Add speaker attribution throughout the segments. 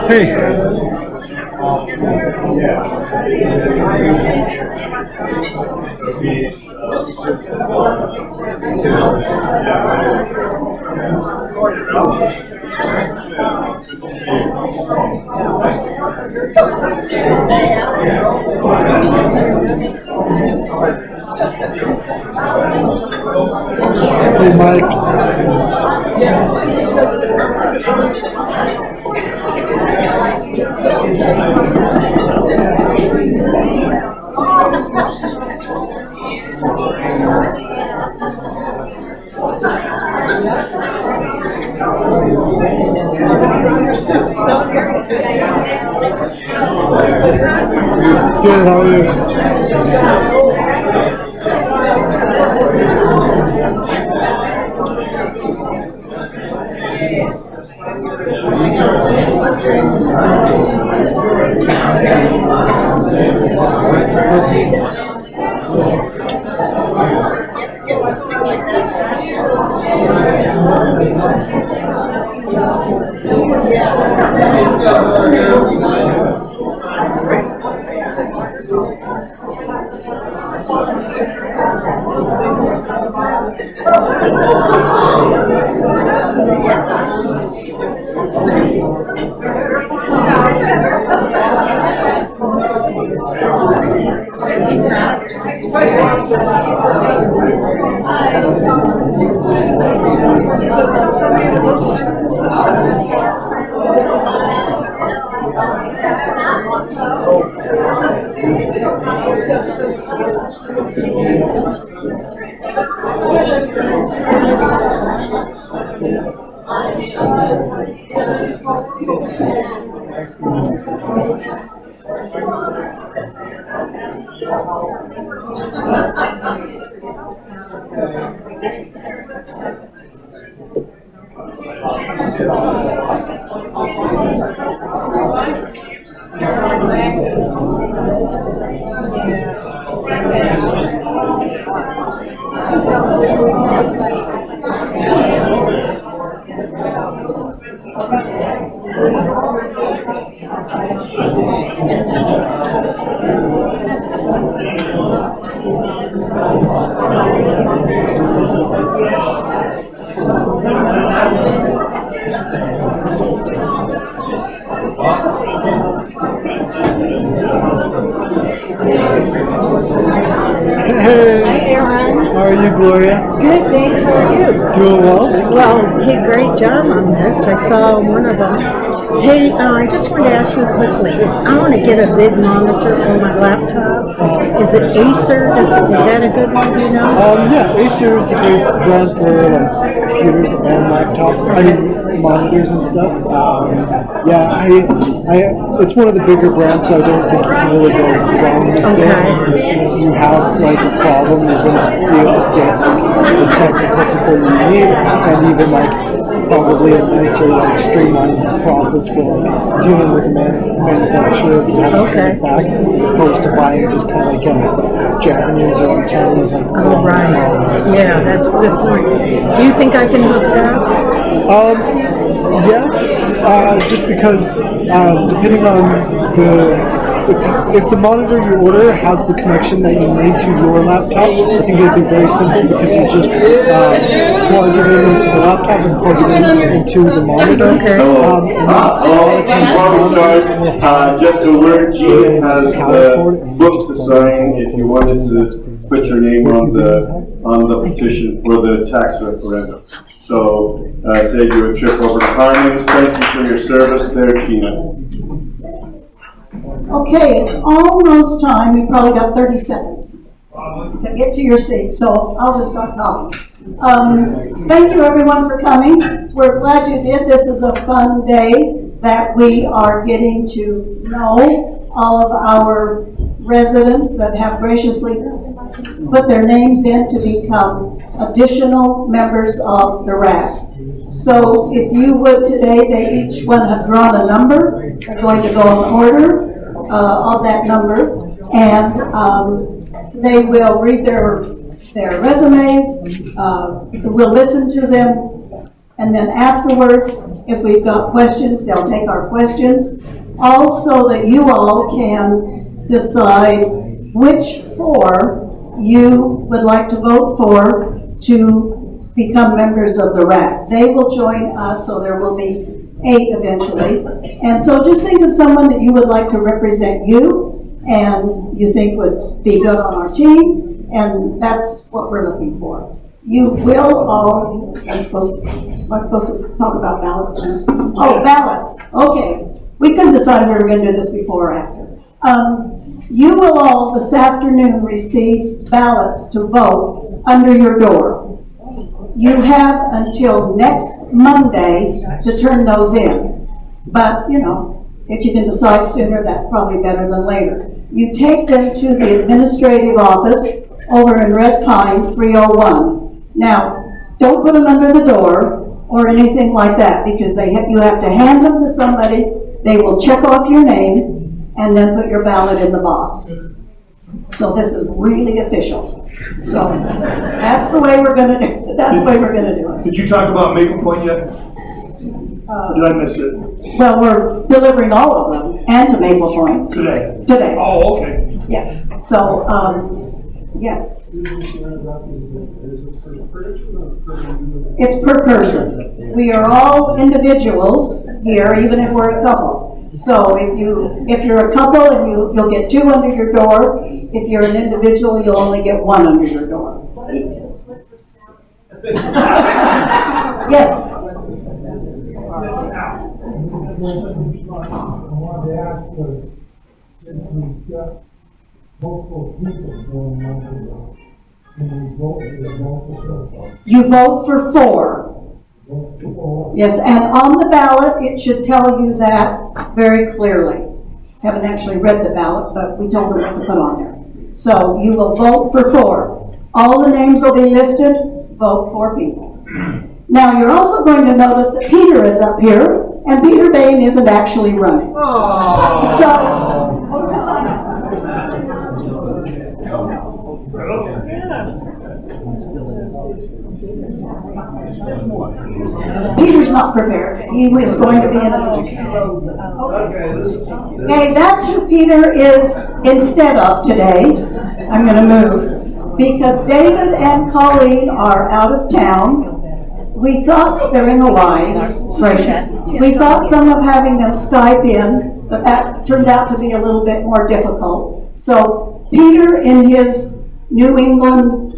Speaker 1: Hey. Hey, Mike. Good, how are you?
Speaker 2: Hey, Aaron.
Speaker 1: How are you, Gloria?
Speaker 2: Good, thanks. How are you?
Speaker 1: Doing well.
Speaker 2: Well, hey, great job on this. I saw one of them. Hey, I just wanted to ask you quickly. I want to get a big monitor for my laptop. Is it Acer? Is that a good one? Do you know?
Speaker 1: Yeah, Acer is a great brand for like computers and laptops. I mean, monitors and stuff. It's one of the bigger brands, so I don't think you can really go wrong with it. If you have like a problem, you're going to be able to get the technical support you need, and even like probably a nicer like streamlined process for like dealing with the manufacturer if you have to send it back, as opposed to buying just kind of like a Japanese or Chinese like.
Speaker 2: Oh, right. Yeah, that's a good point. Do you think I can hook it up?
Speaker 1: Yes, just because depending on if the monitor you order has the connection that you need to your laptop, I think it'd be very simple because you just plug it into the laptop and plug it into the monitor.
Speaker 2: Okay.
Speaker 1: And then a lot of times
Speaker 3: Before we start, just a word, Gene has the book to sign if you wanted to put your name on the petition for the tax referendum. So, save you a trip over to Harmons. Thank you for your service there, Gina.
Speaker 4: Okay, it's almost time. We probably got 30 seconds to get to your seat, so I'll just start talking. Thank you everyone for coming. We're glad you did. This is a fun day that we are getting to know all of our residents that have graciously put their names in to become additional members of the RAC. So if you would today, they each one have drawn a number. They're going to go in order of that number, and they will read their resumes. We'll listen to them, and then afterwards, if we've got questions, they'll take our questions. Also, that you all can decide which four you would like to vote for to become members of the RAC. They will join us, so there will be 8 eventually. And so just think of someone that you would like to represent you and you think would be good on our team, and that's what we're looking for. You will all, I'm supposed to talk about ballots now. Oh, ballots, okay. We couldn't decide if we were going to do this before or after. You will all this afternoon receive ballots to vote under your door. You have until next Monday to turn those in. But, you know, if you can decide sooner, that's probably better than later. You take them to the administrative office over in Red Pine 301. Now, don't put them under the door or anything like that, because you have to hand them to somebody. They will check off your name and then put your ballot in the box. So this is really official. So that's the way we're going to do it. That's the way we're going to do it.
Speaker 5: Did you talk about Maple Point yet? Did I miss it?
Speaker 4: Well, we're delivering all of them and to Maple Point
Speaker 5: Today?
Speaker 4: today.
Speaker 5: Oh, okay.
Speaker 4: Yes. So, yes. It's per person. We are all individuals here, even if we're a couple. So if you're a couple, and you'll get 2 under your door. If you're an individual, you'll only get 1 under your door. Yes. You vote for 4. Yes, and on the ballot, it should tell you that very clearly. Haven't actually read the ballot, but we told them what to put on there. So you will vote for 4. All the names will be listed. Vote 4 people. Now, you're also going to notice that Peter is up here, and Peter Bain isn't actually running. Peter's not prepared. He was going to be in a... Okay, that's who Peter is instead of today. I'm going to move. Because David and Colleen are out of town, we thought they're in Hawaii. We thought some of having them Skype in, but that turned out to be a little bit more difficult. So Peter, in his New England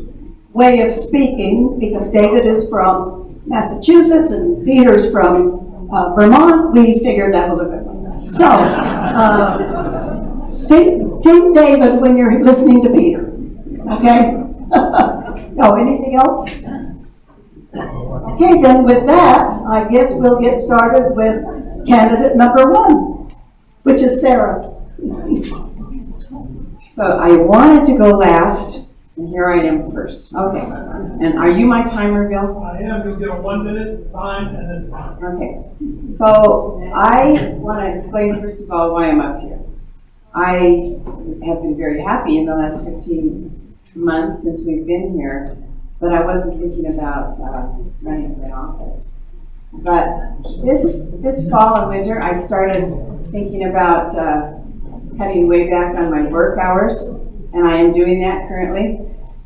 Speaker 4: way of speaking, because David is from Massachusetts and Peter's from Vermont, we figured that was a good one. So think David when you're listening to Peter. Okay? Oh, anything else? Okay, then with that, I guess we'll get started with candidate number 1, which is Sarah.
Speaker 6: So I wanted to go last, and here I am first. Okay. And are you my timer, Bill?
Speaker 5: I am. You'll get a 1 minute time and then time.
Speaker 6: Okay. So I want to explain, first of all, why I'm up here. I have been very happy in the last 15 months since we've been here, but I wasn't thinking about running for an office. But this fall and winter, I started thinking about cutting way back on my work hours, and I am doing that currently.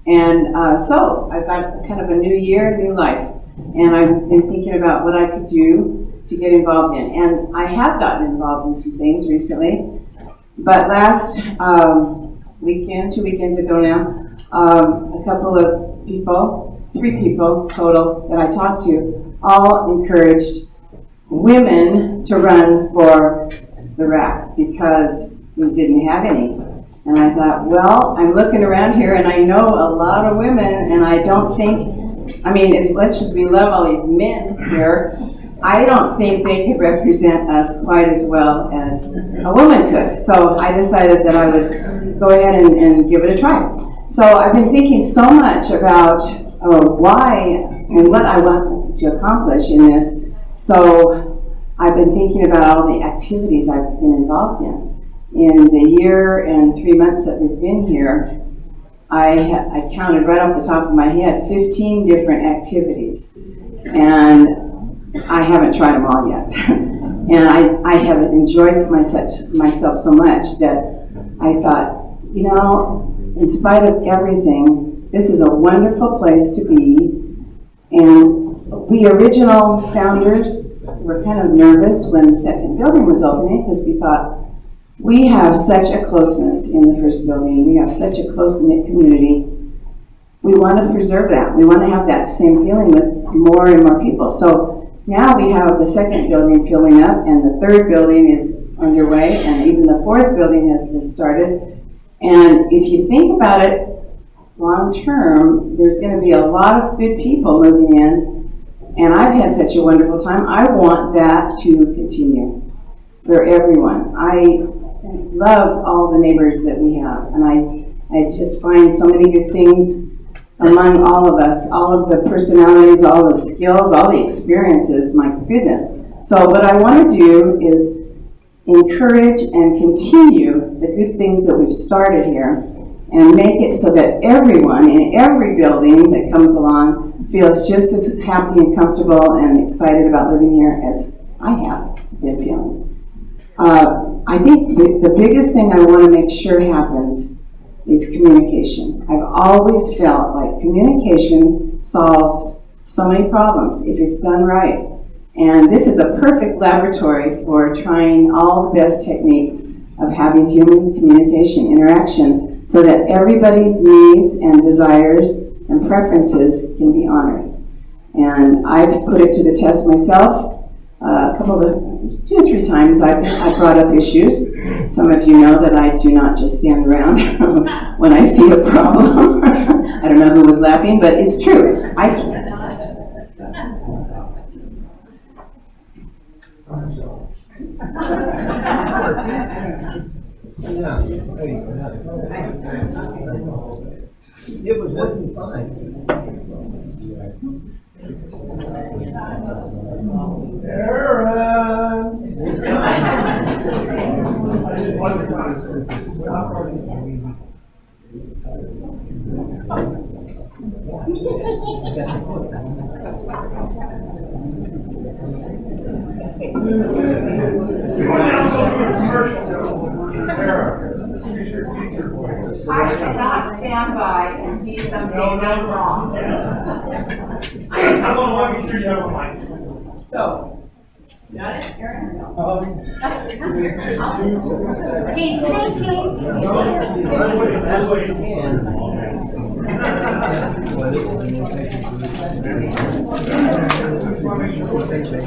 Speaker 6: And so I've got kind of a new year, new life, and I've been thinking about what I could do to get involved in. And I have gotten involved in some things recently, but last weekend, 2 weekends ago now, a couple of people, 3 people total that I talked to, all encouraged women to run for the RAC because we didn't have any. And I thought, well, I'm looking around here and I know a lot of women, and I don't think, I mean, as much as we love all these men here, I don't think they could represent us quite as well as a woman could. So I decided that I would go ahead and give it a try. So I've been thinking so much about why and what I want to accomplish in this. So I've been thinking about all the activities I've been involved in. In the year and 3 months that we've been here, I counted right off the top of my head 15 different activities. And I haven't tried them all yet. And I have enjoyed myself so much that I thought, you know, in spite of everything, this is a wonderful place to be. And we original founders were kind of nervous when the second building was opening because we thought, we have such a closeness in the first building. We have such a close-knit community. We want to preserve that. We want to have that same feeling with more and more people. So now we have the second building filling up, and the third building is underway, and even the fourth building has been started. And if you think about it long term, there's going to be a lot of good people moving in, and I've had such a wonderful time. I want that to continue for everyone. I love all the neighbors that we have, and I just find so many good things among all of us, all of the personalities, all the skills, all the experiences, my goodness. So what I want to do is encourage and continue the good things that we've started here and make it so that everyone in every building that comes along feels just as happy and comfortable and excited about living here as I have been feeling. I think the biggest thing I want to make sure happens is communication. I've always felt like communication solves so many problems if it's done right. And this is a perfect laboratory for trying all the best techniques of having human communication, interaction, so that everybody's needs and desires and preferences can be honored. And I've put it to the test myself. Two or three times I brought up issues. Some of you know that I do not just stand around when I see a problem. I don't know who was laughing, but it's true.
Speaker 5: It was working fine.
Speaker 7: I cannot stand by and see something done wrong.
Speaker 5: I want to make sure you have a mic.
Speaker 7: So, got it, Aaron?
Speaker 2: He's thinking.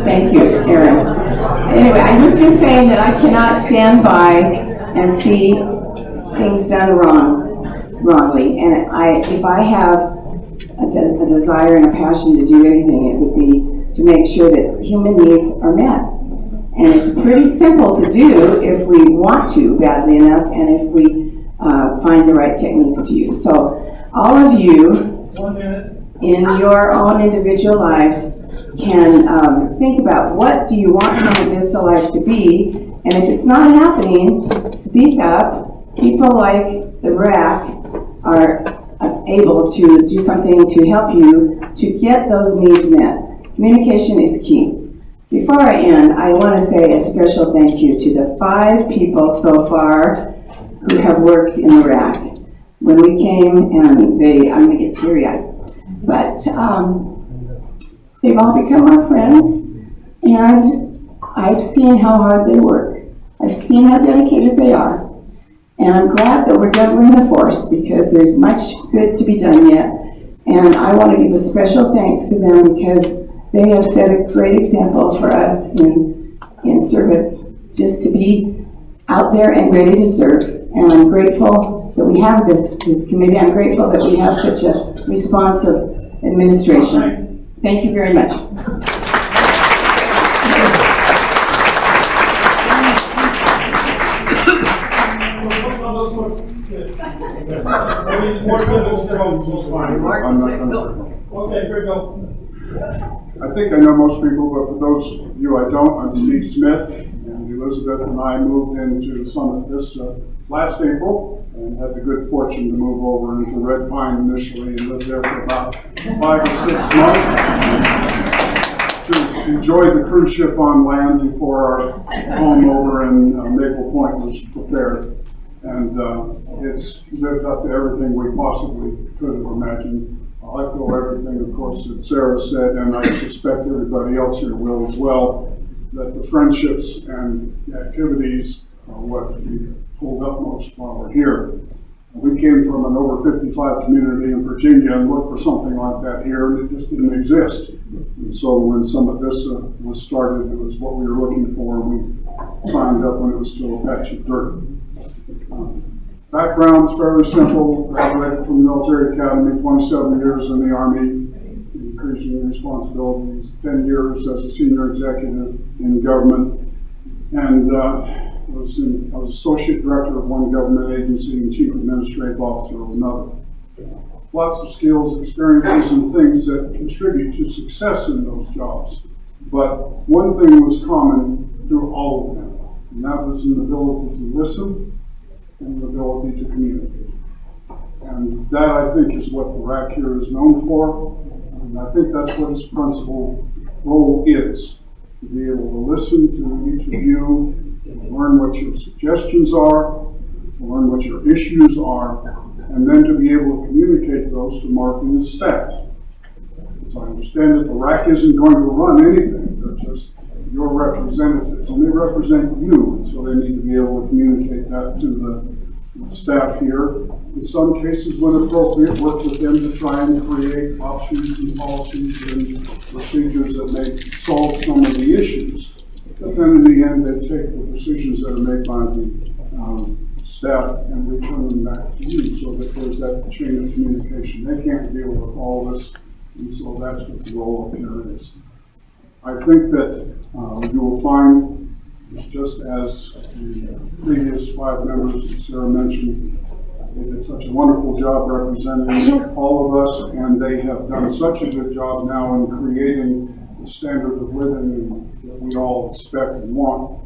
Speaker 6: Thank you, Aaron. Anyway, I was just saying that I cannot stand by and see things done wrongly. And if I have a desire and a passion to do anything, it would be to make sure that human needs are met. And it's pretty simple to do if we want to badly enough and if we find the right techniques to use. So all of you in your own individual lives can think about what do you want Summit Vista Life to be, and if it's not happening, speak up. People like the RAC are able to do something to help you to get those needs met. Communication is key. Before I end, I want to say a special thank you to the 5 people so far who have worked in the RAC. When we came, and I'm going to get teary-eyed, but they've all become our friends, and I've seen how hard they work. I've seen how dedicated they are. And I'm glad that we're doubling the force because there's much good to be done yet. And I want to give a special thanks to them because they have set a great example for us in service, just to be out there and ready to serve. And I'm grateful that we have this committee. I'm grateful that we have such a responsive administration. Thank you very much.
Speaker 8: Okay, here we go. I think I know most people, but for those of you I don't, I'm Steve Smith, and Elizabeth and I moved into Summit Vista last April and had the good fortune to move over into Red Pine initially and lived there for about 5 or 6 months to enjoy the cruise ship on land before our home over in Maple Point was prepared. And it's lived up to everything we possibly could have imagined. I'll echo everything, of course, that Sarah said, and I suspect everybody else here will as well, that the friendships and the activities are what we hold up most while we're here. We came from an over 55 community in Virginia and looked for something like that here, and it just didn't exist. And so when Summit Vista was started, it was what we were looking for, and we signed up when it was still a patch of dirt. Background's fairly simple. Graduated from the military academy, 27 years in the Army, increasing responsibilities, 10 years as a senior executive in government, and I was associate director of one government agency and chief administrative officer of another. Lots of skills, experiences, and things that contribute to success in those jobs. But one thing was common through all of them, and that was an ability to listen and the ability to communicate. And that, I think, is what the RAC here is known for. And I think that's what its principal role is, to be able to listen to each of you, to learn what your suggestions are, to learn what your issues are, and then to be able to communicate those to Mark and his staff. As I understand it, the RAC isn't going to run anything. They're just your representatives, and they represent you, and so they need to be able to communicate that to the staff here. In some cases, when appropriate, work with them to try and create options and policies and procedures that may solve some of the issues. But then in the end, they take the decisions that are made by the staff and return them back to you, so that there's that chain of communication. They can't deal with all this, and so that's what the role of here is. I think that you will find, just as the previous 5 members that Sarah mentioned, they did such a wonderful job representing all of us, and they have done such a good job now in creating the standard of living that we all expect and want,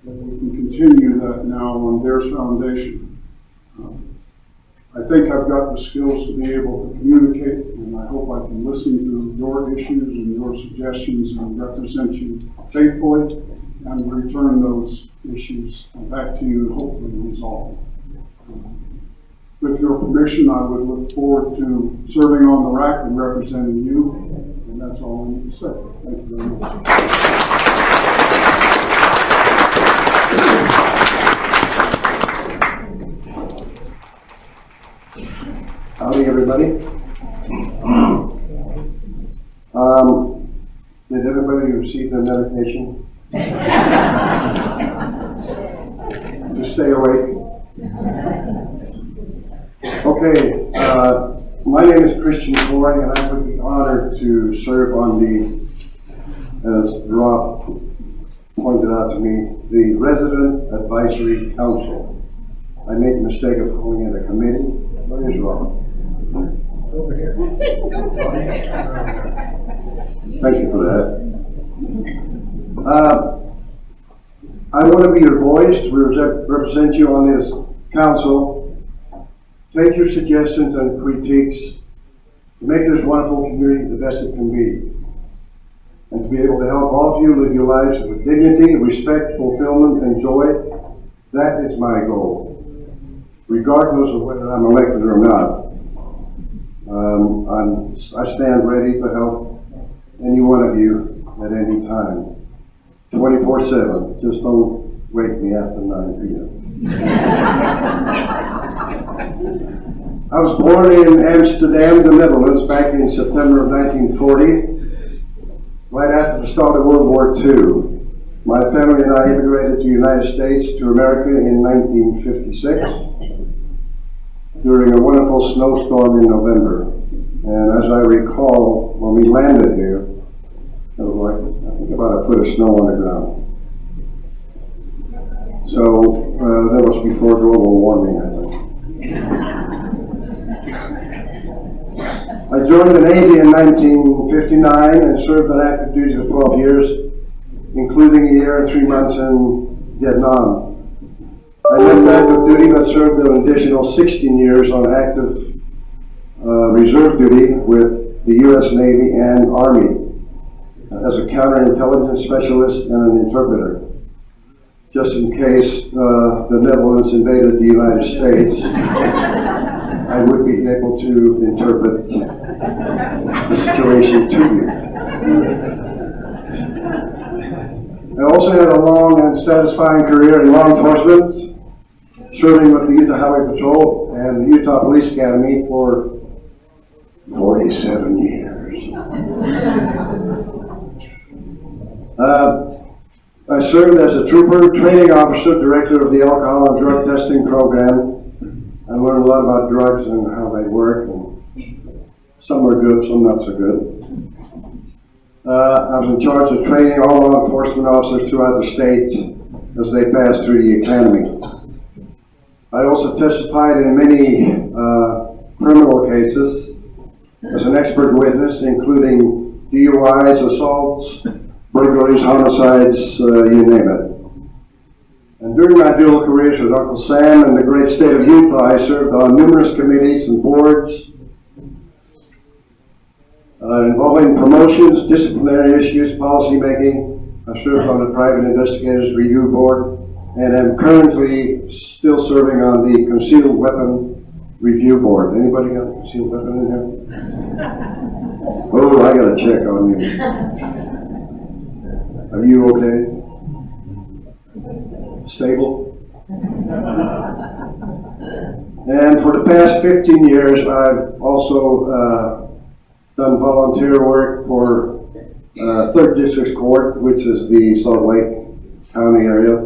Speaker 8: that we can continue that now on their foundation. I think I've got the skills to be able to communicate, and I hope I can listen to your issues and your suggestions and represent you faithfully and return those issues back to you and hopefully resolve them. With your permission, I would look forward to serving on the RAC and representing you, and that's all I need to say. Thank you very much.
Speaker 9: Howdy, everybody. Did everybody receive their medication? To stay awake. Okay, my name is Christian Corey, and I would be honored to serve on as Rob pointed out to me, the Resident Advisory Council. I made the mistake of calling it a committee. Where is Rob? Over here. Thank you for that. I want to be your voice to represent you on this council. Take your suggestions and critiques to make this wonderful community the best it can be. And to be able to help all of you live your lives with dignity, respect, fulfillment, and joy. That is my goal, regardless of whether I'm elected or not. I stand ready to help any one of you at any time, 24/7. Just don't wake me after 9 p.m. I was born in Amsterdam, the Netherlands, back in September of 1940, right after the start of World War II. My family and I immigrated to the United States, to America in 1956, during a wonderful snowstorm in November. And as I recall, when we landed here, there was like, I think about a foot of snow on the ground. So that was before global warming, I think. I joined the Navy in 1959 and served on active duty for 12 years, including a year and 3 months in Vietnam. I left active duty but served an additional 16 years on active reserve duty with the U.S. Navy and Army as a counterintelligence specialist and an interpreter, just in case the Netherlands invaded the United States. I would be able to interpret the situation to you. I also had a long and satisfying career in law enforcement, serving with the Utah Highway Patrol and the Utah Police Academy for 47 years. I served as a trooper, training officer, director of the alcohol and drug testing program. I learned a lot about drugs and how they work, and some were good, some not so good. I was in charge of training all law enforcement officers throughout the state as they passed through the academy. I also testified in many criminal cases as an expert witness, including DUIs, assaults, burglaries, homicides, you name it. And during my dual careers with Uncle Sam in the great state of Utah, I served on numerous committees and boards involving promotions, disciplinary issues, policy making. I served on the Private Investigators Review Board and am currently still serving on the Concealed Weapon Review Board. Anybody got a concealed weapon in here? Oh, I gotta check on you. Are you okay? Stable? And for the past 15 years, I've also done volunteer work for 3rd District Court, which is the Salt Lake County area.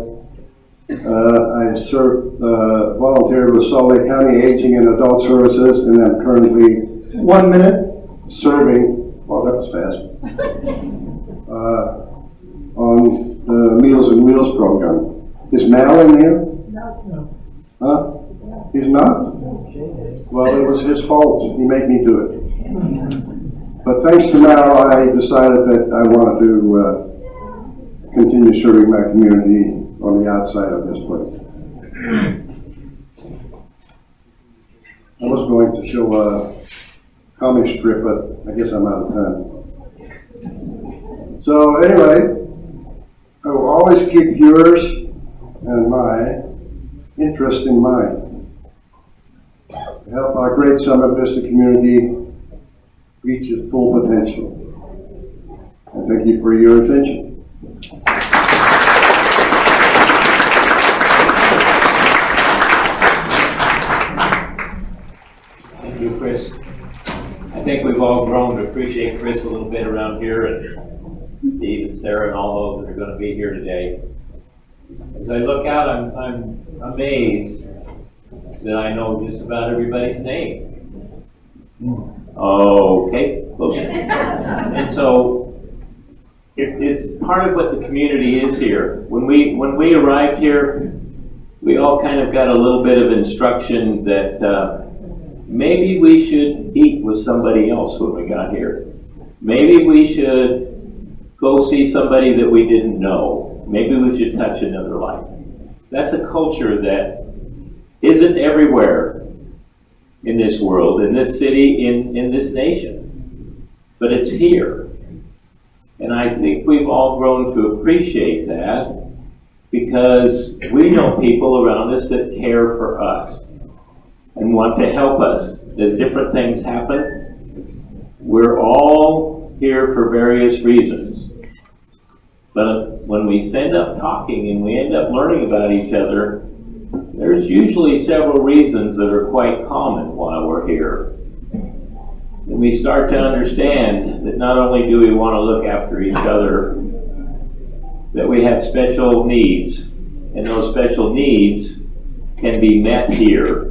Speaker 9: I served, volunteered with Salt Lake County Aging and Adult Services, and I'm currently 1 minute serving, well, that was fast, on the Meals and Wheels program. Is Mal in here? No. Huh? He's not? Well, it was his fault. He made me do it. But thanks to Mal, I decided that I wanted to continue serving my community on the outside of this place. I was going to show a comic strip, but I guess I'm out of time. So anyway, I will always keep yours and my interest in mind to help our great Summit Vista community reach its full potential. And thank you for your attention.
Speaker 10: Thank you, Chris. I think we've all grown to appreciate Chris a little bit around here, and Steve and Sarah and all those that are going to be here today. As I look out, I'm amazed that I know just about everybody's name. Okay, close. And so it's part of what the community is here. When we arrived here, we all kind of got a little bit of instruction that maybe we should eat with somebody else when we got here. Maybe we should go see somebody that we didn't know. Maybe we should touch another life. That's a culture that isn't everywhere in this world, in this city, in this nation. But it's here. And I think we've all grown to appreciate that because we know people around us that care for us and want to help us as different things happen. We're all here for various reasons. But when we end up talking and we end up learning about each other, there's usually several reasons that are quite common why we're here. And we start to understand that not only do we want to look after each other, that we have special needs, and those special needs can be met here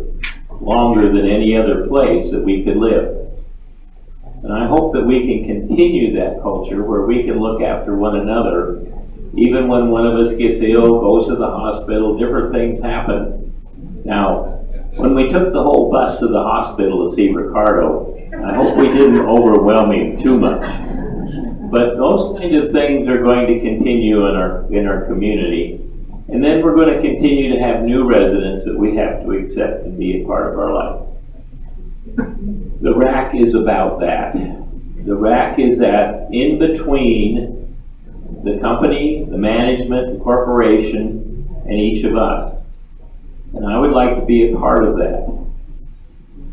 Speaker 10: longer than any other place that we could live. And I hope that we can continue that culture where we can look after one another, even when one of us gets ill, goes to the hospital, different things happen. Now, when we took the whole bus to the hospital to see Ricardo, I hope we didn't overwhelm him too much. But those kind of things are going to continue in our community. And then we're going to continue to have new residents that we have to accept and be a part of our life. The RAC is about that. The RAC is that in between the company, the management, the corporation, and each of us. And I would like to be a part of that.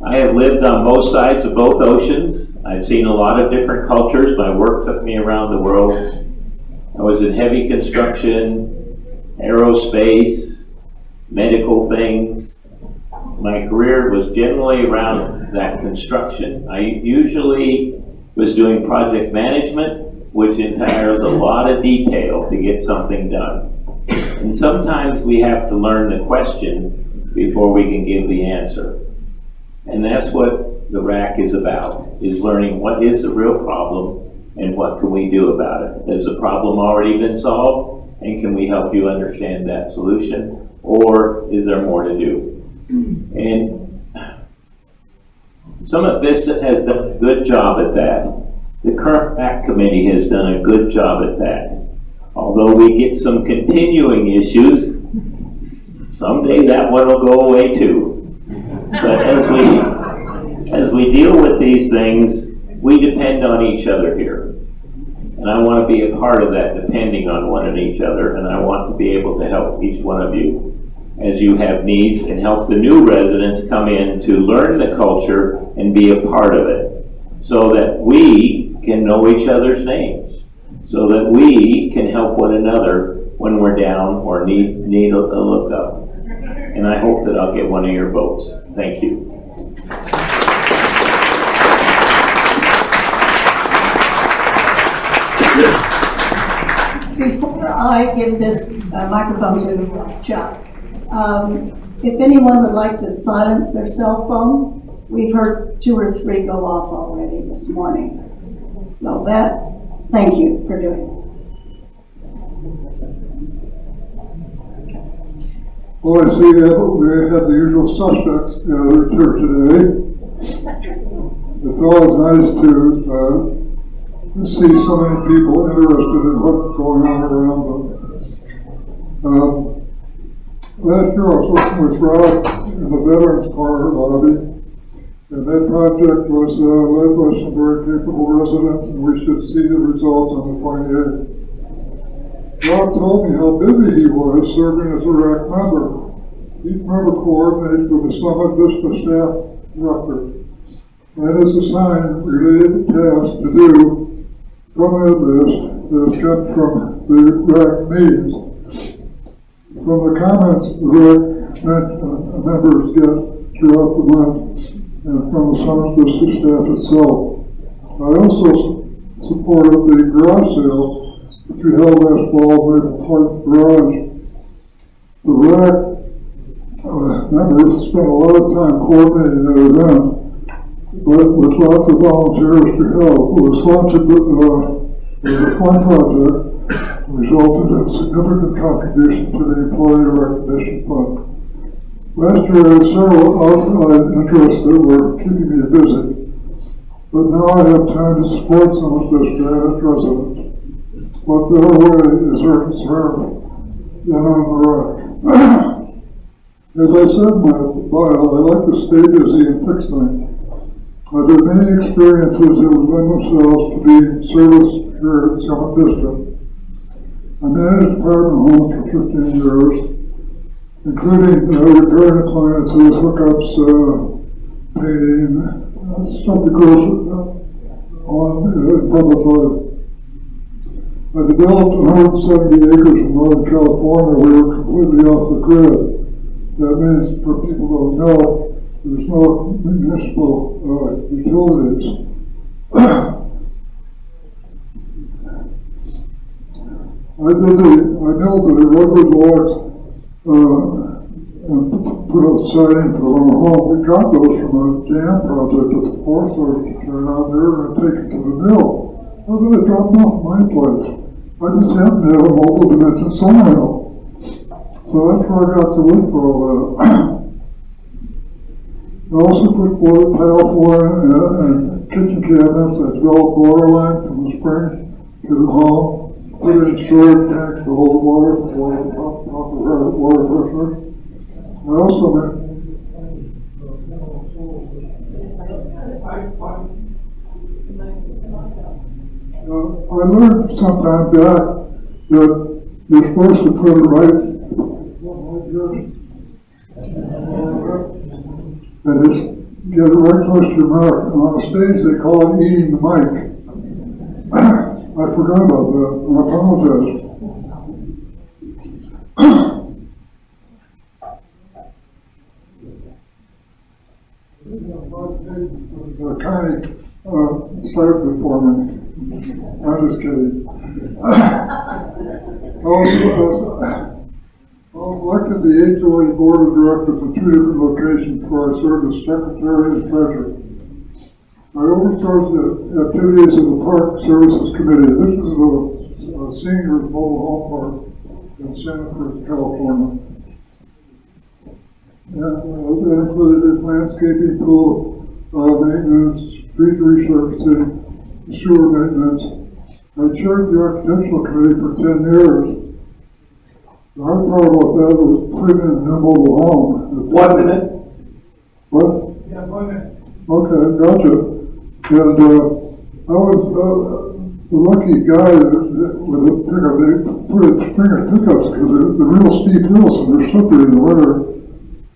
Speaker 10: I have lived on both sides of both oceans. I've seen a lot of different cultures. My work took me around the world. I was in heavy construction, aerospace, medical things. My career was generally around that construction. I usually was doing project management, which entails a lot of detail to get something done. And sometimes we have to learn the question before we can give the answer. And that's what the RAC is about, is learning what is the real problem and what can we do about it. Has the problem already been solved? And can we help you understand that solution? Or is there more to do? And Summit Vista has done a good job at that. The current RAC committee has done a good job at that. Although we get some continuing issues, someday that one will go away too. But as we deal with these things, we depend on each other here. And I want to be a part of that, depending on one and each other, and I want to be able to help each one of you as you have needs and help the new residents come in to learn the culture and be a part of it so that we can know each other's names, so that we can help one another when we're down or need a look up. And I hope that I'll get one of your votes. Thank you.
Speaker 4: Before I give this microphone to Chuck, if anyone would like to silence their cell phone, we've heard 2 or 3 go off already this morning. So thank you for doing it.
Speaker 8: Well, I see we have the usual suspects gathered here today. It's always nice to see so many people interested in what's going on around them. Last year I was working with RAC in the Veterans Corner lobby, and that project was led by some very capable residents, and we should see the results on the 28th. Rob told me how busy he was serving as a RAC member. Each member coordinates with the Summit Vista staff record and is assigned related tasks to do from a list that is kept from the RAC meetings. From the comments the RAC members get throughout the month and from the Summit Vista staff itself. I also support of the garage sale, which we held last fall at Maple Park Garage. The RAC members spent a lot of time coordinating that event, but with lots of volunteers to help. It was launched as a fun project, resulted in significant contribution to the Employee Recognition Fund. Last year I had several outside interests that were keeping me busy, but now I have time to support some of this Granite residents. What better way is there to serve than on the RAC? As I said in my bio, I like to stay busy and fix things. I've had many experiences that would lend themselves to being service here at Summit Vista. I managed apartment homes for 15 years, including repairing appliances, hookups, painting, stuff that goes on in public life. I developed 170 acres in Northern California. We were completely off the grid. That means, for people who don't know, there's no municipal utilities. I milled the rubber logs and put up siding for our home. We got those from a dam project that the Forest Service turned out there and take it to the mill. How did I drop them off my place? I just happened to have a multiple dimension sawmill. So that's where I got to look for all that. I also put forward tile flooring and kitchen cabinets that developed water line from the spring to the home. Put in storage tanks to hold water for proper water pressure. I also made I learned sometime back that you're supposed to put it right and just get it right close to your mouth. On the stage they call it eating the mic. I forgot about that, and I apologize. The county started before me. I'm just kidding. Also, I was elected the HOA Board of Directors in 2 different locations where I served as Secretary and Treasurer. I oversaw the activities of the Park Services Committee. This is a senior mobile home park in Santa Cruz, California. And that included landscaping, pool maintenance, street resurfacing, sewer maintenance. I chaired the Architectural Committee for 10 years. The hard part about that was putting in a new mobile home.
Speaker 5: 1 minute.
Speaker 8: What?
Speaker 5: Yeah, 1 minute.
Speaker 8: Okay, gotcha. And I was the lucky guy with a pickup. They put a string of pickups because they're real steep hills and they're slippery in the winter.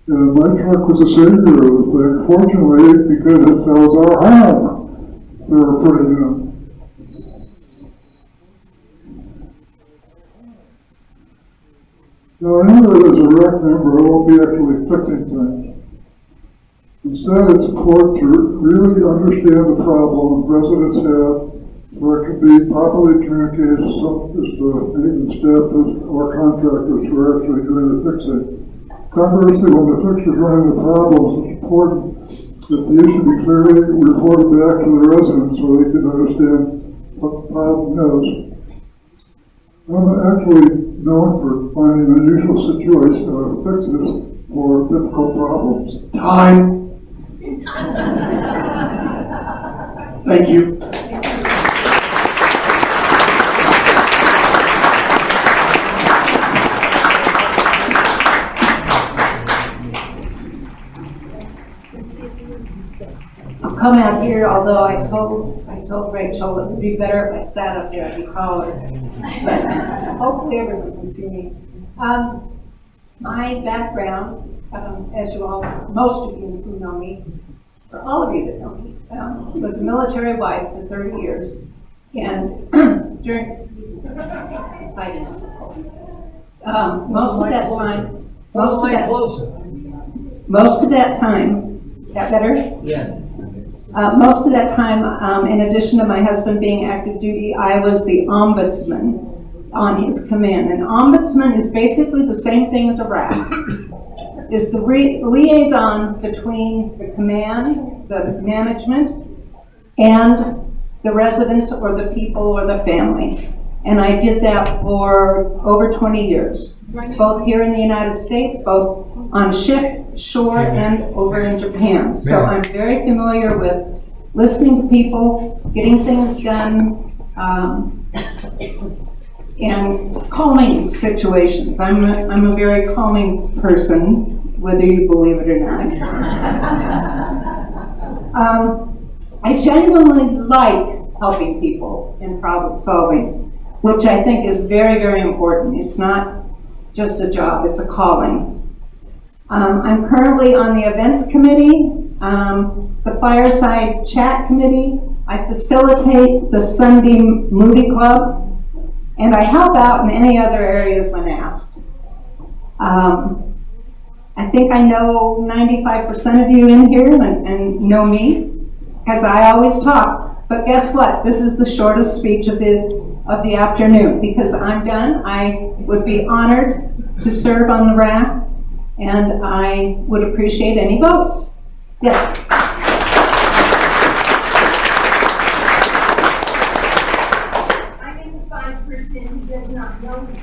Speaker 8: And my truck was the savior of the thing. Fortunately, because that was our home they were putting in. Now, I know that as a RAC member, I won't be actually fixing things. Instead, it's important to really understand the problem residents have, so it can be properly communicated to the maintenance staff or contractors who are actually doing the fixing. Conversely, when the fixers run into problems, it's important that the issue be clearly reported back to the residents so they can understand what the problem is. I'm actually known for finding unusual fixes for difficult problems.
Speaker 5: Time. Thank you.
Speaker 7: I'll come out here, although I told Rachel it would be better if I sat up there, I'd be taller. But hopefully everyone can see me. My background, as you all, most of you who know me, or all of you that know me, was a military wife for 30 years. And during, most of that time, that better?
Speaker 5: Yes.
Speaker 7: Most of that time, in addition to my husband being active duty, I was the ombudsman on his command. An ombudsman is basically the same thing as a RAC. Is the liaison between the command, the management, and the residents or the people or the family. And I did that for over 20 years, both here in the United States, both on ship, shore, and over in Japan. So I'm very familiar with listening to people, getting things done, and calming situations. I'm a very calming person, whether you believe it or not. I genuinely like helping people in problem solving, which I think is very, very important. It's not just a job, it's a calling. I'm currently on the events committee, the fireside chat committee. I facilitate the Sunday movie club, and I help out in any other areas when asked. I think I know 95% of you in here and know me, because I always talk. But guess what? This is the shortest speech of the afternoon, because I'm done. I would be honored to serve on the RAC, and I would appreciate any votes. Yes.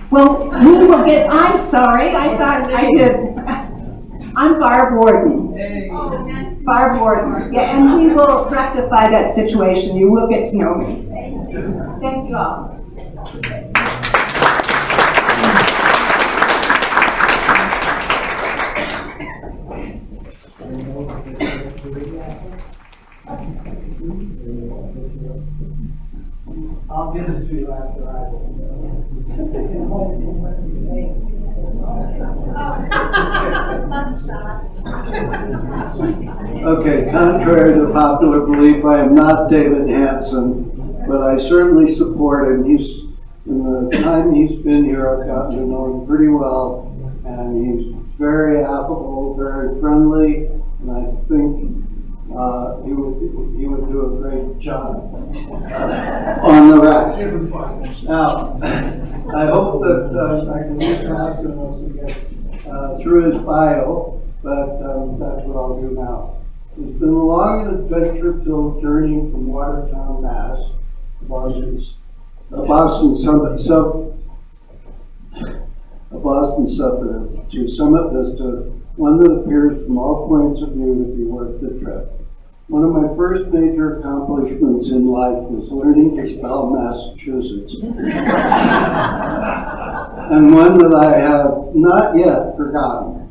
Speaker 7: Well, we will get, I'm sorry, I thought I did. I'm Barb Warden. Barb Warden. Yeah, and we will rectify that situation. You will get to know me. Thank you all.
Speaker 1: I'll give it to you after I.
Speaker 9: Okay, contrary to popular belief, I am not David Hanson, but I certainly support him. In the time he's been here, I've gotten to know him pretty well, and he's very affable, very friendly, and I think he would do a great job on the RAC. Now, I hope that I can move fast enough to get through his bio, but that's what I'll do now. It's been a long and adventure-filled journey from Watertown, Mass, a Boston suburb, to Summit Vista, one that appears from all points of view to be worth the trip. One of my first major accomplishments in life was learning to spell Massachusetts. And one that I have not yet forgotten.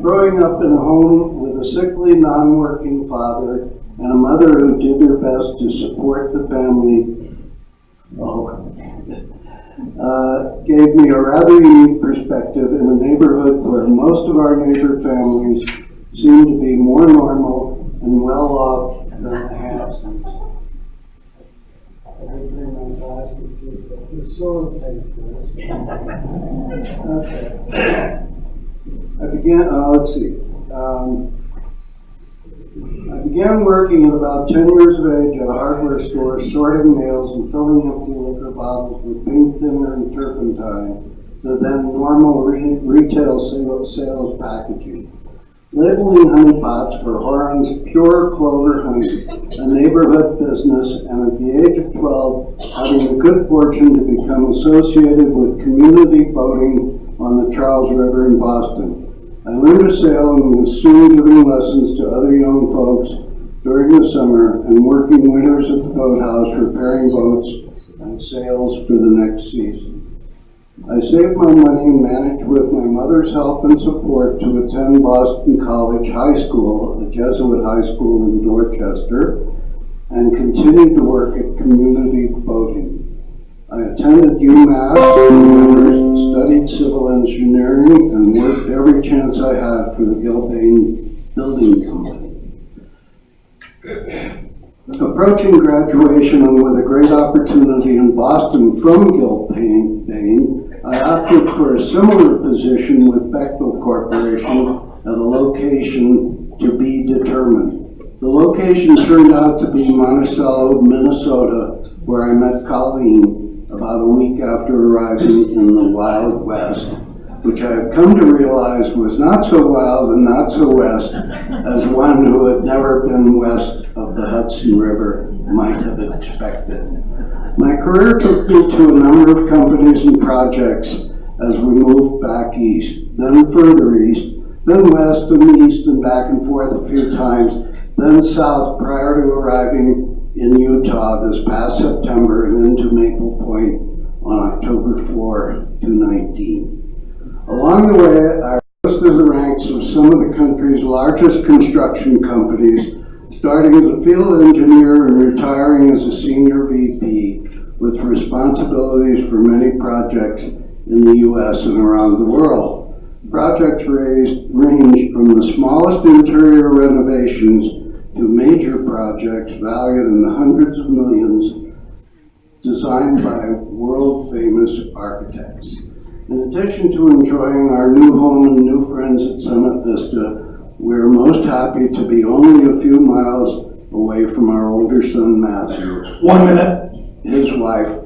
Speaker 9: Growing up in a home with a sickly, non-working father and a mother who did her best to support the family, gave me a rather unique perspective in a neighborhood where most of our neighbor families seem to be more normal and well off than the Hansons. I bring my glasses to facilitate this. Okay. I began working at about 10 years of age at a hardware store, sorting nails and filling empty liquor bottles with paint thinner and turpentine, the then normal retail sales packaging. Labeling honey pots for Horan's Pure Clover Honey, a neighborhood business, and at the age of 12, having the good fortune to become associated with community boating on the Charles River in Boston. I learned to sail and was soon giving lessons to other young folks during the summer and working winters at the boathouse repairing boats and sails for the next season. I saved my money and managed with my mother's help and support to attend Boston College High School, a Jesuit high school in Dorchester, and continued to work at community boating. I attended UMass, studied civil engineering, and worked every chance I had for the Gilbane Building Company. Approaching graduation and with a great opportunity in Boston from Gilbane, I opted for a similar position with Bechtel Corporation at a location to be determined. The location turned out to be Monticello, Minnesota, where I met Colleen about a week after arriving in the Wild West, which I have come to realize was not so wild and not so west as one who had never been west of the Hudson River might have expected. My career took me to a number of companies and projects as we moved back east, then further east, then west and east and back and forth a few times, then south prior to arriving in Utah this past September and into Maple Point on October 4, 2019. Along the way, I rose through the ranks of some of the country's largest construction companies, starting as a field engineer and retiring as a senior VP with responsibilities for many projects in the U.S. and around the world. Projects ranged from the smallest interior renovations to major projects valued in the hundreds of millions, designed by world-famous architects. In addition to enjoying our new home and new friends at Summit Vista, we're most happy to be only a few miles away from our older son, Matthew.
Speaker 5: 1 minute.
Speaker 9: His wife,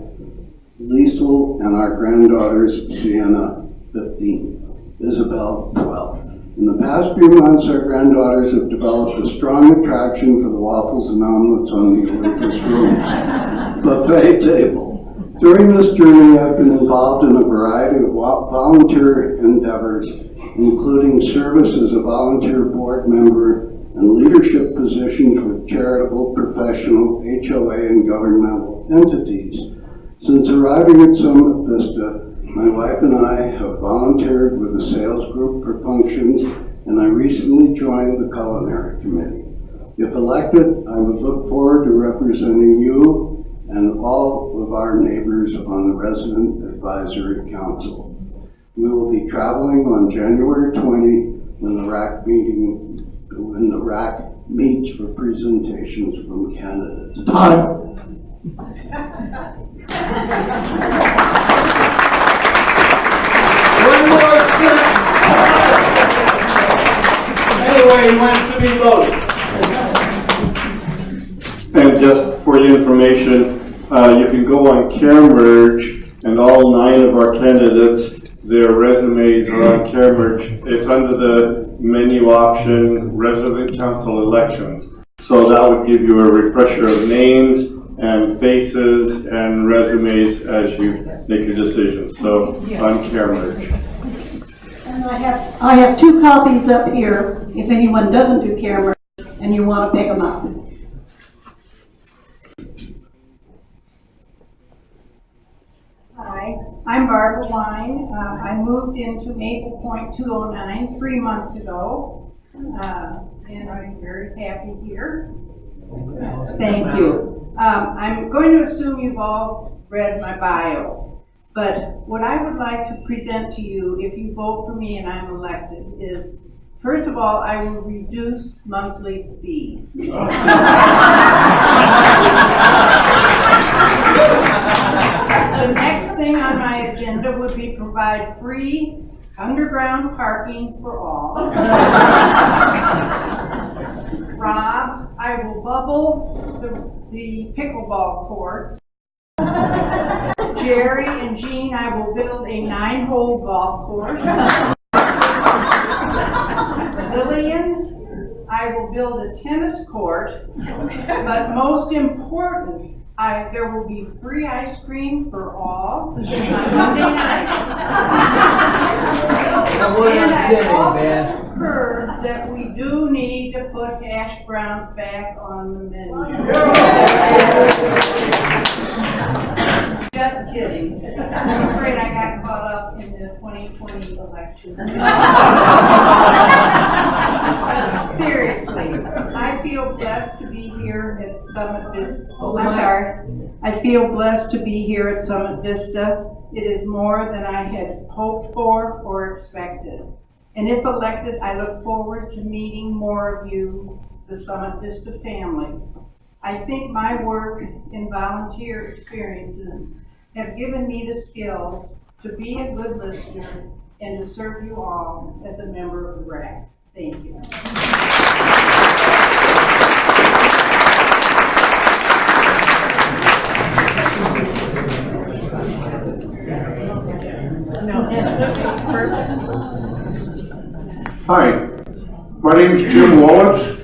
Speaker 9: Liesel, and our granddaughters, Sienna, 15, Isabel, 12. In the past few months, our granddaughters have developed a strong attraction for the waffles and omelets on the Olympus Room buffet table. During this journey, I've been involved in a variety of volunteer endeavors, including service as a volunteer board member and leadership positions with charitable, professional, HOA, and governmental entities. Since arriving at Summit Vista, my wife and I have volunteered with a sales group for functions, and I recently joined the culinary committee. If elected, I would look forward to representing you and all of our neighbors on the Resident Advisory Council. We will be traveling on January 20 when the RAC meets for presentations from candidates.
Speaker 5: Time. One more sentence. Anyway, he wants to be voted.
Speaker 3: And just for your information, you can go on CareMerge, and all 9 of our candidates, their resumes are on CareMerge. It's under the menu option, Resident Council Elections. So that would give you a refresher of names and faces and resumes as you make your decisions. So on CareMerge.
Speaker 4: And I have 2 copies up here, if anyone doesn't do camera and you want to pick them up.
Speaker 7: Hi, I'm Barbara Wine. I moved into Maple Point 209 3 months ago, and I'm very happy here. Thank you. I'm going to assume you've all read my bio, but what I would like to present to you if you vote for me and I'm elected is, first of all, I will reduce monthly fees. The next thing on my agenda would be provide free underground parking for all. Rob, I will bubble the pickleball courts. Jerry and Jean, I will build a 9-hole golf course. Lillian, I will build a tennis court, but most important, there will be free ice cream for all on Monday nights. And I also heard that we do need to put hash browns back on the menu. Just kidding. I'm afraid I got caught up in the 2020 election. Seriously, I feel blessed to be here at Summit Vista. I feel blessed to be here at Summit Vista. It is more than I had hoped for or expected. And if elected, I look forward to meeting more of you, the Summit Vista family. I think my work and volunteer experiences have given me the skills to be a good listener and to serve you all as a member of the RAC. Thank you.
Speaker 11: Hi, my name is Jim Wallace.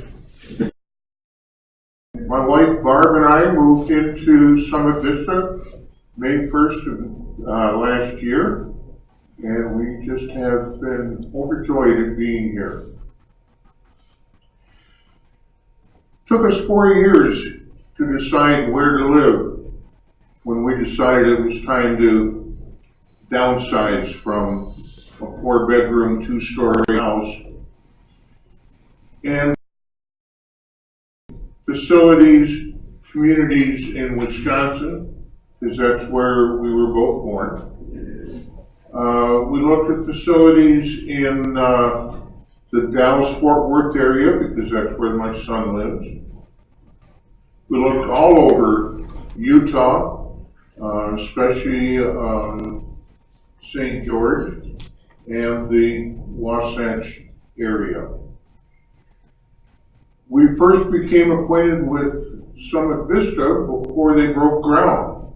Speaker 11: My wife Barb and I moved into Summit Vista May 1st of last year, and we just have been overjoyed at being here. Took us 4 years to decide where to live when we decided it was time to downsize from a 4-bedroom, 2-story house. And facilities, communities in Wisconsin, because that's where we were both born. We looked at facilities in the Dallas-Fort Worth area, because that's where my son lives. We looked all over Utah, especially St. George and the Wasatch area. We first became acquainted with Summit Vista before they broke ground.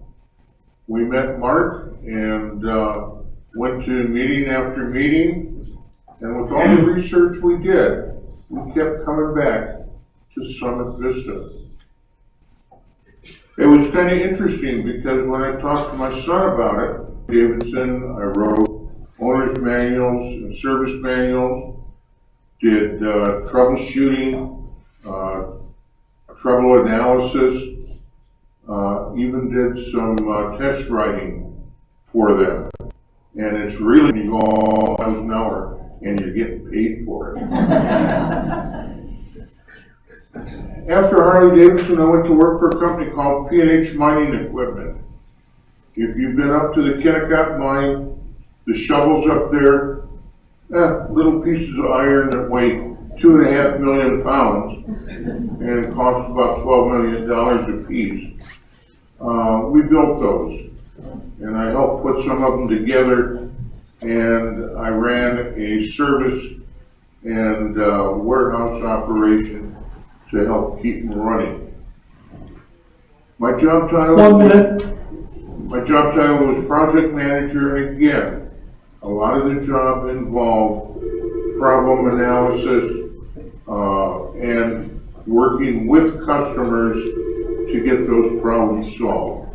Speaker 11: We met Mark and went to meeting after meeting, and with all the research we did, we kept coming back to Summit Vista. It was kind of interesting because when I talked to my son about it, Davidson, I wrote owner's manuals and service manuals, did troubleshooting, trouble analysis, even did some test writing for them. And it's really, you go all miles an hour and you're getting paid for it. After Harley Davidson, I went to work for a company called P&H Mining Equipment. If you've been up to the Kennecott mine, the shovels up there, little pieces of iron that weigh 2.5 million pounds and cost about $12 million a piece. We built those, and I helped put some of them together, and I ran a service and warehouse operation to help keep them running. My job title was project manager, and again, a lot of the job involved problem analysis and working with customers to get those problems solved.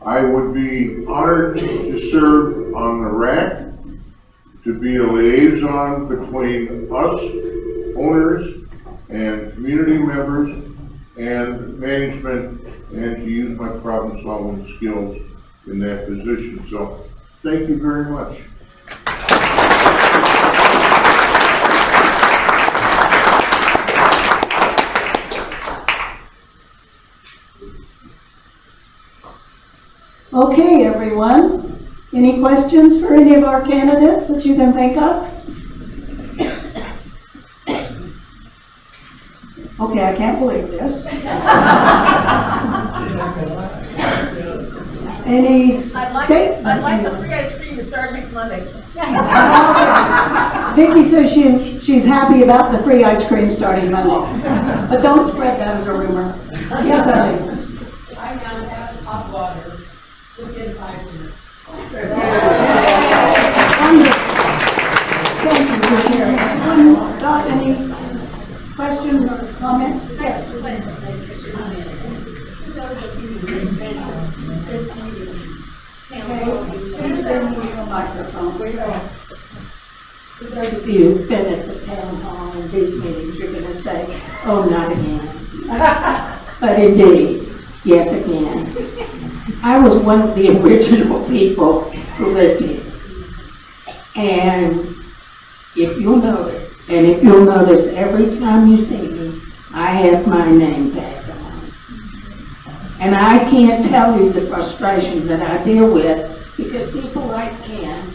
Speaker 11: I would be honored to serve on the RAC, to be a liaison between us, owners, and community members, and management, and to use my problem-solving skills in that position. So, thank you very much.
Speaker 4: Okay, everyone. Any questions for any of our candidates that you can think of? Okay, I can't believe this. Any
Speaker 12: I'd like the free ice cream to start next Monday.
Speaker 4: Vicki says she's happy about the free ice cream starting Monday, but don't spread that as a rumor. Yes, I do.
Speaker 12: I'm down to have hot water within 5 minutes.
Speaker 4: Thank you for sharing. Dot, any question or comment? Yes. Please bring me a microphone. For those of you who've been at the town hall and these meetings, you're going to say, oh, not again. But indeed, yes, again. I was one of the original people who lived here. And if you'll notice, every time you see me, I have my name tag on. And I can't tell you the frustration that I deal with because people like Ken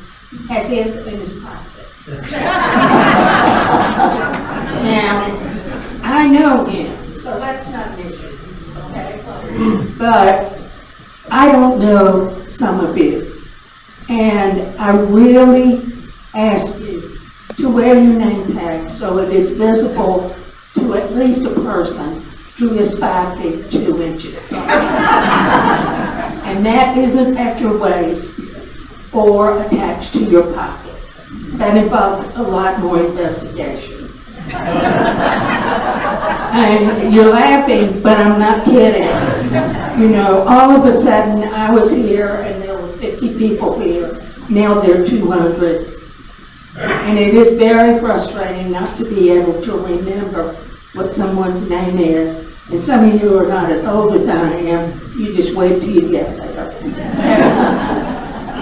Speaker 4: has his in his pocket. Now, I know him, so that's not an issue, okay? But I don't know some of you. And I really ask you to wear your name tag so it is visible to at least a person who is 5 feet 2 inches tall.
Speaker 12: And that isn't at your waist or attached to your pocket. That involves a lot more investigation. And you're laughing, but I'm not kidding. You know, all of a sudden, I was here and there were 50 people here. Now there are 200. And it is very frustrating not to be able to remember what someone's name is. And some of you are not as old as I am. You just wait till you get there.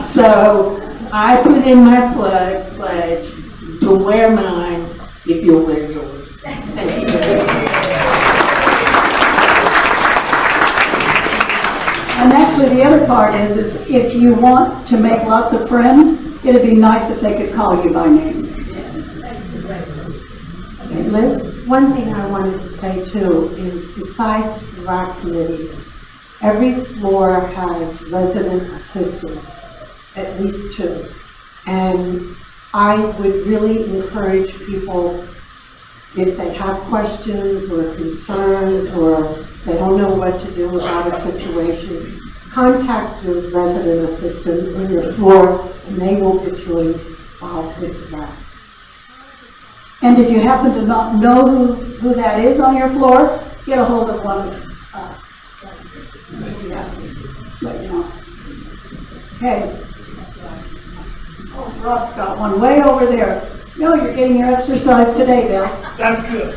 Speaker 12: So I put in my pledge to wear mine if you'll wear yours. Thank you very much.
Speaker 4: And actually, the other part is if you want to make lots of friends, it'd be nice if they could call you by name. Okay, Liz?
Speaker 13: One thing I wanted to say too is besides the RAC committee, every floor has resident assistants, at least 2. And I would really encourage people, if they have questions or concerns or they don't know what to do about a situation, contact your resident assistant on your floor and they will get you involved with the RAC.
Speaker 4: And if you happen to not know who that is on your floor, get a hold of one of us. Yeah, let you know. Okay. Oh, Rob's got one way over there. No, you're getting your exercise today, Bill.
Speaker 5: That's good.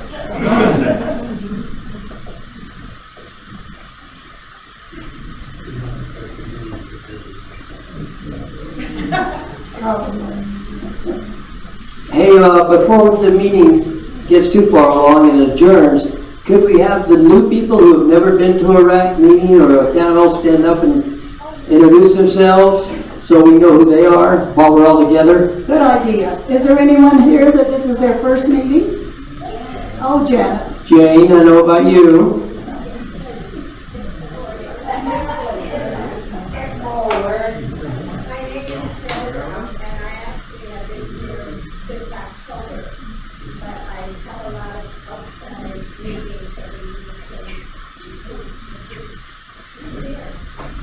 Speaker 14: Hey, before the meeting gets too far along and adjourns, could we have the new people who have never been to a RAC meeting or a town hall stand up and introduce themselves so we know who they are while we're all together?
Speaker 4: Good idea. Is there anyone here that this is their first meeting? Oh, Janet.
Speaker 14: Jane, I know about you.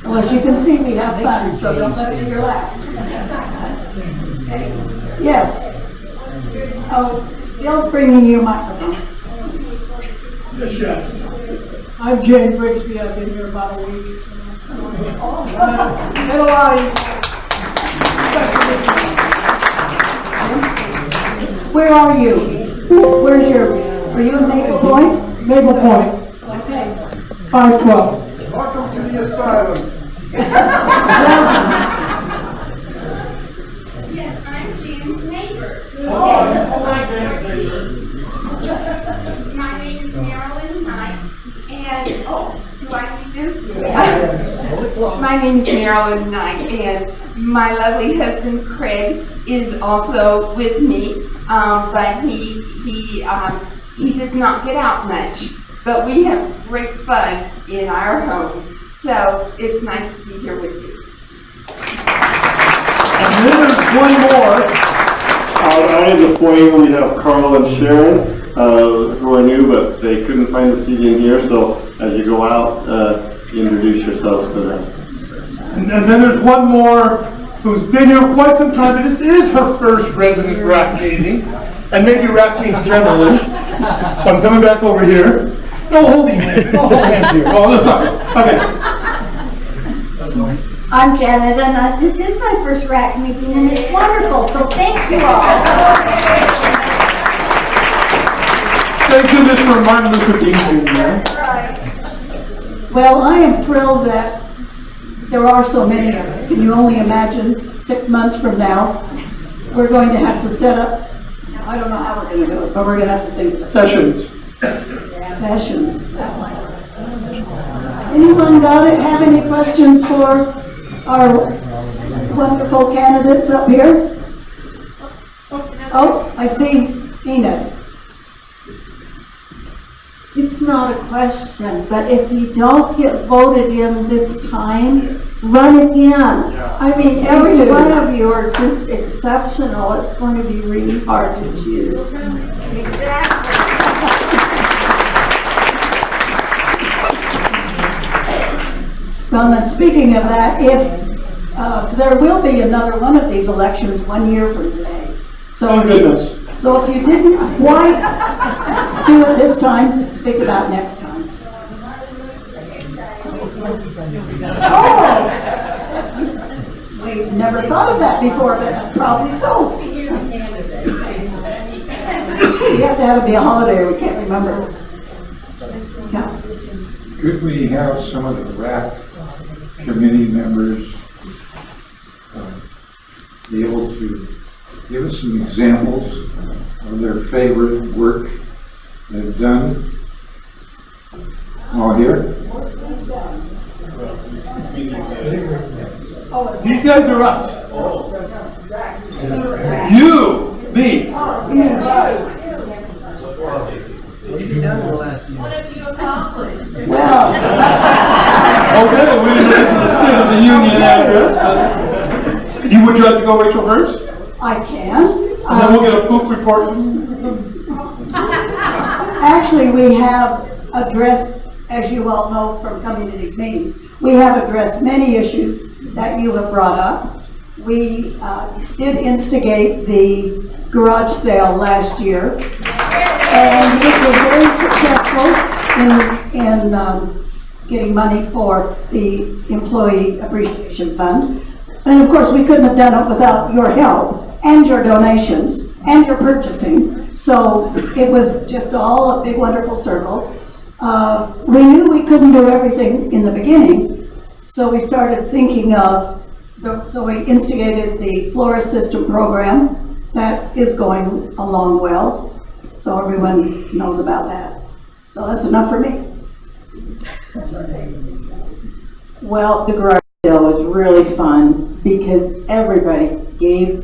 Speaker 4: Well, as you can see, we have fun, so don't let it be your last. Yes. Oh, Bill's bringing you a microphone.
Speaker 5: I'm Jane Brigsby. I've been here about a week. Met a lot of you.
Speaker 4: Where are you? Where's your, are you in Maple Point?
Speaker 5: Maple Point,
Speaker 4: Okay.
Speaker 5: 512.
Speaker 8: Welcome to the asylum.
Speaker 15: Yes, I'm Jane's neighbor. My name is Marilyn Knight, and, do I need this? My name is Marilyn Knight, and my lovely husband Craig is also with me, but he does not get out much, but we have great fun in our home, so it's nice to be here with you.
Speaker 11: And then there's one more.
Speaker 3: Out in the foyer, we have Carl and Sharon, who are new, but they couldn't find the seat in here, so as you go out, introduce yourselves to them.
Speaker 11: And then there's one more who's been here quite some time, but this is her first resident RAC meeting, and maybe RAC meeting generally. So I'm coming back over here. No holding hands. No hold hands here. Oh, that's not okay.
Speaker 15: I'm Janet, and this is my first RAC meeting, and it's wonderful, so thank you all.
Speaker 11: Thank goodness for Martin Luther King Jr.
Speaker 4: Well, I am thrilled that there are so many of us. Can you only imagine 6 months from now, we're going to have to set up, I don't know how we're going to do it, but we're going to have to think.
Speaker 11: Sessions.
Speaker 4: Sessions. Anyone have any questions for our wonderful candidates up here? Oh, I see Enid.
Speaker 13: It's not a question, but if you don't get voted in this time, run again. I mean, every one of you are just exceptional. It's going to be really hard to choose.
Speaker 15: Exactly.
Speaker 4: Well, then speaking of that, if, there will be another one of these elections 1 year from today. So, so if you didn't quite do it this time, think about next time. Oh! We've never thought of that before, but probably so. You have to have it be a holiday or we can't remember. Yeah.
Speaker 16: Could we have some of the RAC committee members be able to give us some examples of their favorite work they've done? All here?
Speaker 5: These guys are us. You, me.
Speaker 15: What have you accomplished?
Speaker 4: Well.
Speaker 5: Okay, we didn't know this was the State of the Union address. Would you like to go, Rachel, first?
Speaker 4: I can.
Speaker 5: And then we'll get a poop report.
Speaker 4: Actually, we have addressed, as you all know from coming to these meetings, we have addressed many issues that you have brought up. We did instigate the garage sale last year, and which was very successful in getting money for the Employee Appreciation Fund. And of course, we couldn't have done it without your help and your donations and your purchasing. So it was just all a big, wonderful circle. We knew we couldn't do everything in the beginning, so we started thinking of, so we instigated the florist system program. That is going along well, so everyone knows about that. So that's enough for me.
Speaker 17: Well, the garage sale was really fun because everybody gave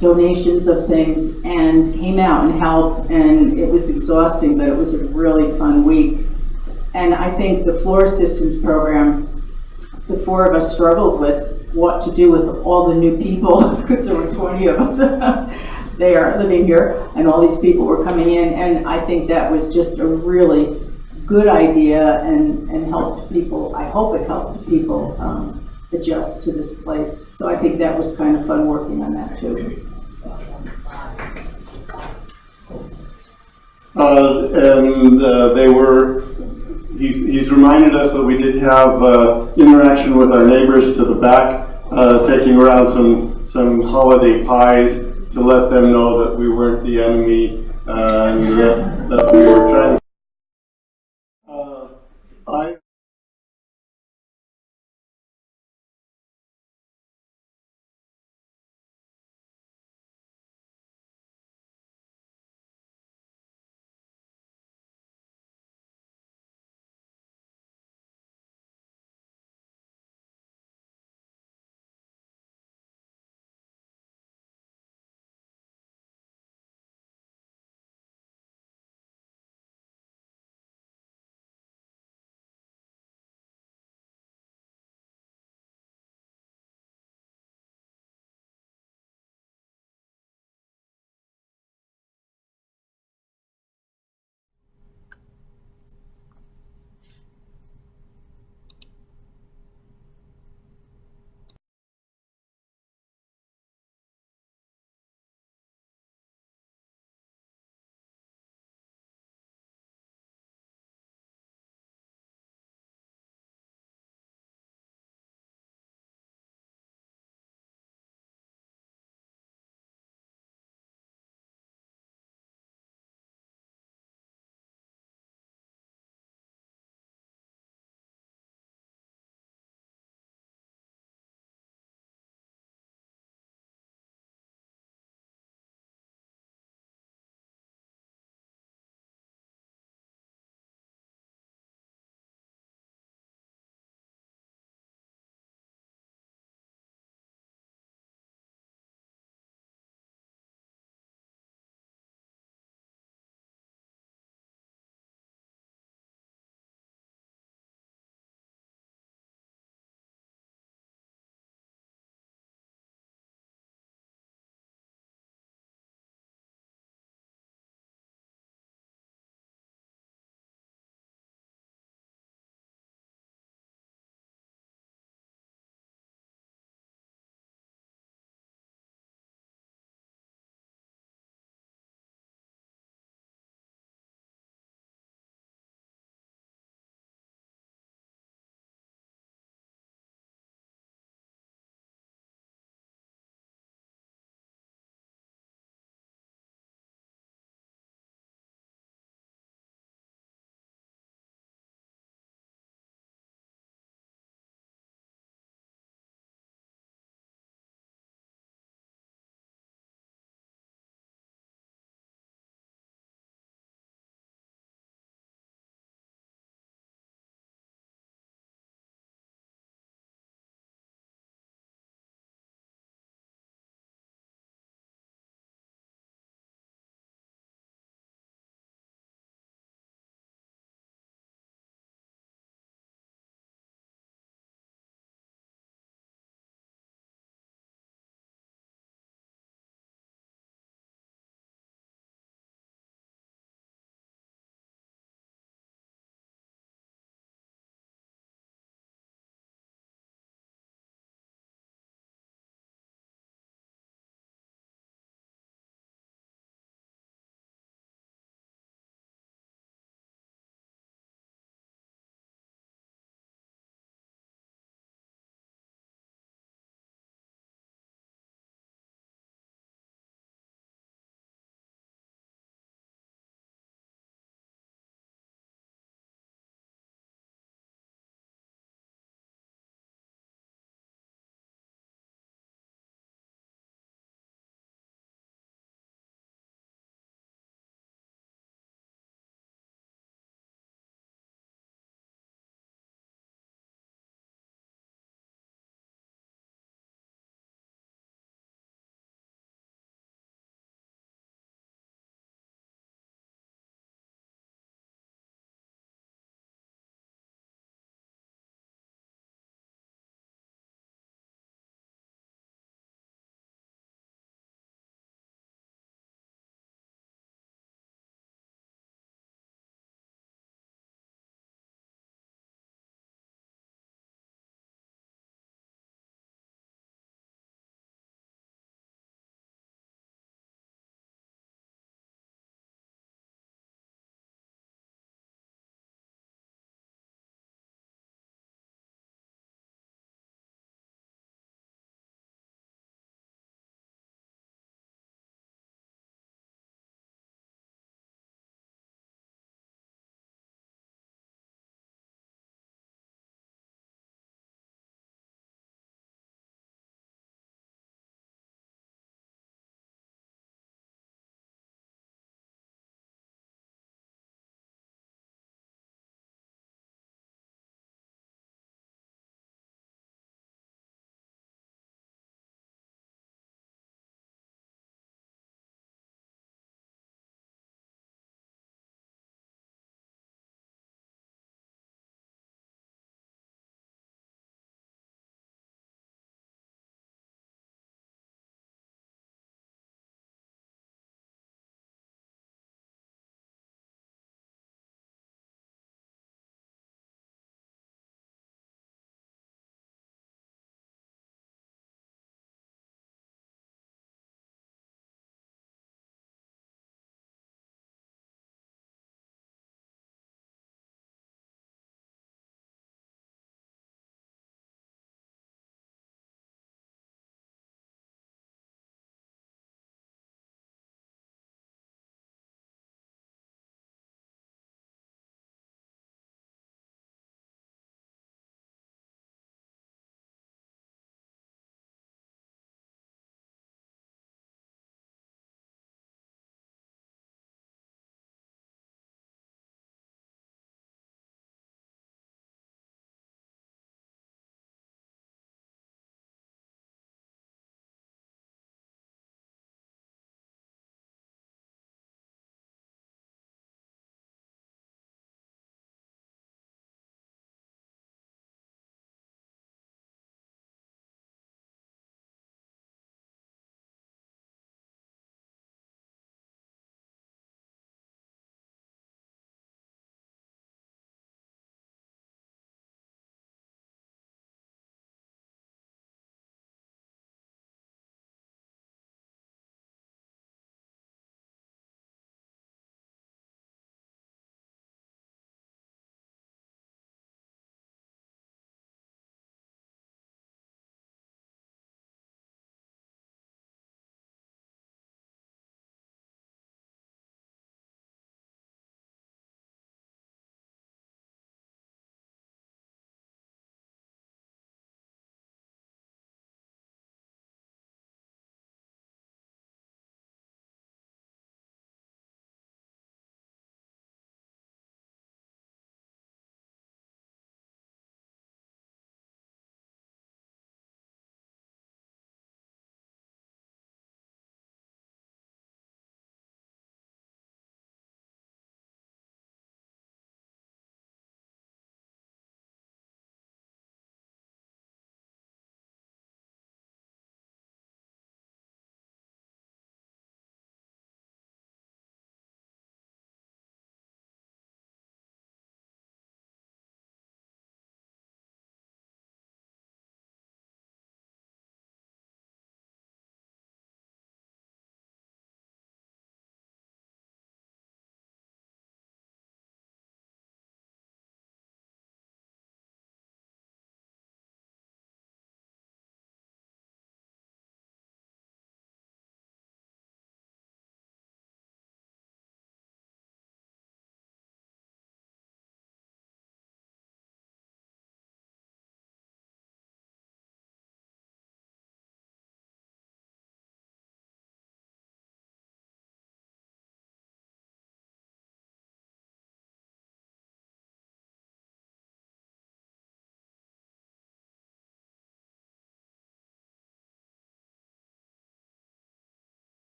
Speaker 17: donations of things and came out and helped, and it was exhausting, but it was a really fun week. And I think the floor assistance program, the four of us struggled with what to do with all the new people because there were 20 of us they are living here, and all these people were coming in, and I think that was just a really good idea and helped people. I hope it helped people adjust to this place. So I think that was kind of fun working on that too.
Speaker 3: He's reminded us that we did have interaction with our neighbors to the back, taking around some holiday pies to let them know that we weren't the enemy and that we were trying